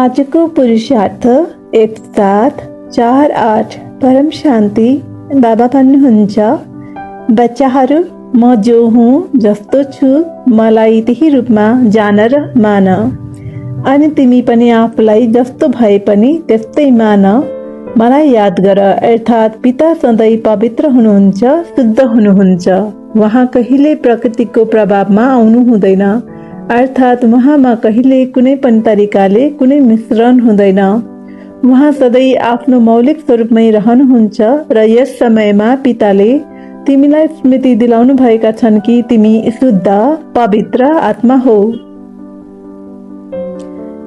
आजको पुरुषार्थ 1/7/4/8 परम शान्ति बाबा भन्नुहुन्छ, बच्चाहरू म जो हुँ जस्तो छु मलाई त्यही रूपमा जान र मान, अनि तिमी पनि आफूलाई जस्तो भए पनि त्यस्तै मान। मलाई याद गर, अर्थात् पिता सधैँ पवित्र हुनुहुन्छ, शुद्ध हुनुहुन्छ। उहाँ कहिले प्रकृतिको प्रभावमा आउनु हुँदैन, अर्थात् उहाँमा कहिले कुनै पनि तरिकाले कुनै मिश्रण हुँदैन। उहाँ सधैँ आफ्नो मौलिक स्वरूपमै रहनुहुन्छ र यस समयमा पिताले तिमीलाई स्मृति दिलाउनु भएका छन् कि तिमी शुद्ध पवित्र आत्मा हो।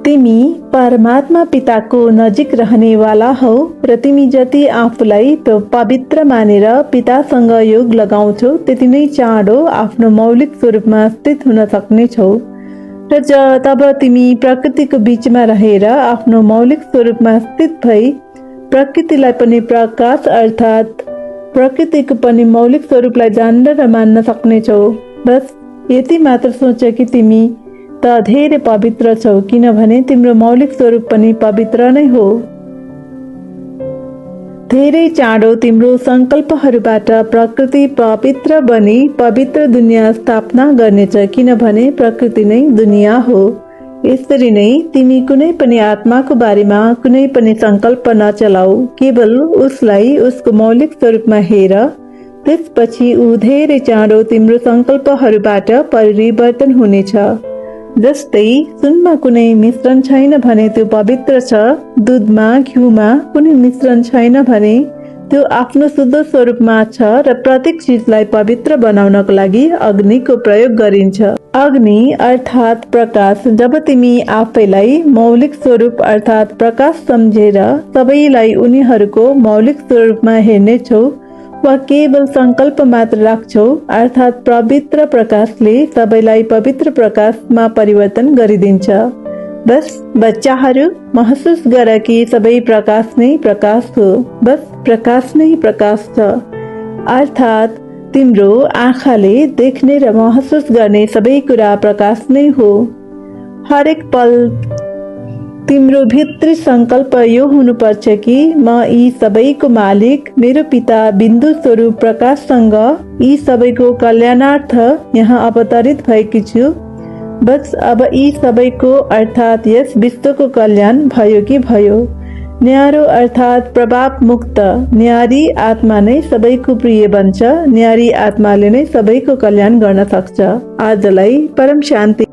तिमी परमात्मा पिताको नजिक रहनेवाला हौ र तिमी जति आफूलाई पवित्र मानेर पितासँग योग लगाउँछौ त्यति नै चाँडो आफ्नो मौलिक स्वरूपमा स्थित हुन सक्नेछौ। र तब तिमी प्रकृतिको बीचमा रहेर आफ्नो मौलिक स्वरूपमा स्थित भई प्रकृतिलाई पनि प्रकाश अर्थात् प्रकृतिको पनि मौलिक स्वरूपलाई जान्न र मान्न सक्नेछौ। बस यति मात्र सोच कि तिमी त धेरै पवित्र छौ, किनभने तिम्रो मौलिक स्वरूप पनि पवित्र नै हो। धेरै चाँडो तिम्रो संकल्पहरूबाट प्रकृति पवित्र बनी पवित्र दुनियाँ स्थापना गर्नेछ, किनभने प्रकृति नै दुनियाँ हो। यसरी नै तिमी कुनै पनि आत्माको बारेमा कुनै पनि संकल्प नचलाऊ, केवल उसलाई उसको मौलिक स्वरूपमा हेर। त्यसपछि ऊ धेरै चाँडो तिम्रो संकल्पहरूबाट परिवर्तन हुनेछ। जस्तै सुनमा कुनै मिश्रण छैन भने त्यो पवित्र छ, दूधमा घिउमा कुनै मिश्रण छैन भने त्यो आफ्नो शुद्ध स्वरूपमा छ र प्रत्येक चिजलाई पवित्र बनाउनको लागि अग्निको प्रयोग गरिन्छ। अग्नि अर्थात् प्रकाश। जब तिमी आफैलाई मौलिक स्वरूप अर्थात् प्रकाश सम्झेर सबैलाई उनीहरूको मौलिक स्वरूपमा हेर्नेछौ वा केवल संकल्प मात्र राख्छौ, अर्थात् पवित्र प्रकाशले सबैलाई पवित्र प्रकाशमा परिवर्तन गरिदिन्छ। बस बच्चाहरू महसुस गर कि सबै प्रकाश नै प्रकाश हो। बस प्रकाश नै प्रकाश छ, अर्थात् तिम्रो आँखाले देख्ने र महसुस गर्ने सबै कुरा प्रकाश नै हो। हरेक पल तिम्रो भित्री संकल्प यो हुनुपर्छ कि म यी सबैको मालिक, मेरो पिता बिन्दु स्वरूप प्रकाशसँग यी सबैको कल्याणार्थ यहाँ अवतरित भएकी छु। बस अब यी सबैको अर्थात् यस विश्वको कल्याण भयो कि भयो। न्यारो अर्थात् प्रभाव मुक्त न्यारी आत्मा नै सबैको प्रिय बन्छ। न्यारी आत्माले नै सबैको कल्याण गर्न सक्छ। आजलाई परम शान्ति।